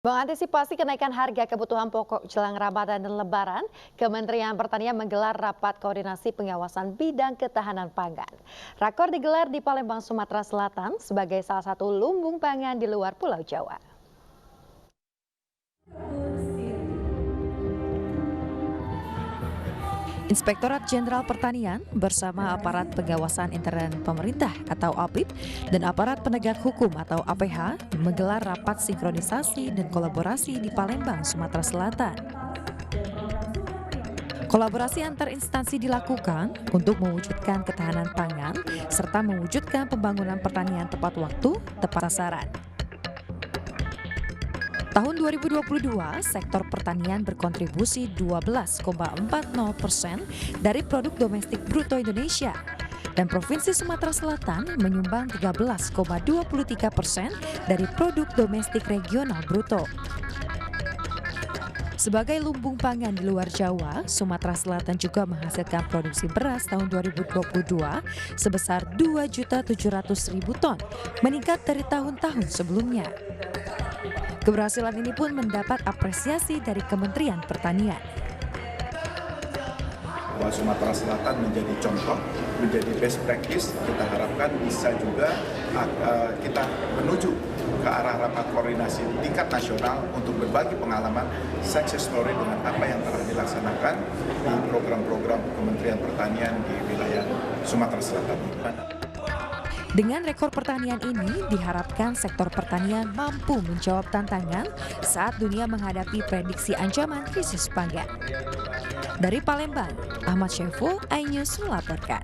Mengantisipasi kenaikan harga kebutuhan pokok jelang Ramadan dan Lebaran, Kementerian Pertanian menggelar rapat koordinasi pengawasan bidang ketahanan pangan. Rakor digelar di Palembang, Sumatera Selatan sebagai salah satu lumbung pangan di luar Pulau Jawa. Inspektorat Jenderal Pertanian bersama aparat pengawasan intern pemerintah atau APIP dan aparat penegak hukum atau APH menggelar rapat sinkronisasi dan kolaborasi di Palembang, Sumatera Selatan. Kolaborasi antar instansi dilakukan untuk mewujudkan ketahanan pangan serta mewujudkan pembangunan pertanian tepat waktu, tepat sasaran. Tahun 2022, sektor pertanian berkontribusi 12,40% dari produk domestik bruto Indonesia. Dan Provinsi Sumatera Selatan menyumbang 13,23% dari produk domestik regional bruto. Sebagai lumbung pangan di luar Jawa, Sumatera Selatan juga menghasilkan produksi beras tahun 2022 sebesar 2.700.000 ton, meningkat dari tahun-tahun sebelumnya. Keberhasilan ini pun mendapat apresiasi dari Kementerian Pertanian. Bahwa Sumatera Selatan menjadi contoh, menjadi best practice, kita harapkan bisa juga kita menuju ke arah rapat koordinasi tingkat nasional untuk berbagi pengalaman success story dengan apa yang telah dilaksanakan di program-program Kementerian Pertanian di wilayah Sumatera Selatan. Dengan rekor pertanian ini, diharapkan sektor pertanian mampu menjawab tantangan saat dunia menghadapi prediksi ancaman krisis pangan. Dari Palembang, Ahmad Syeful, iNews melaporkan.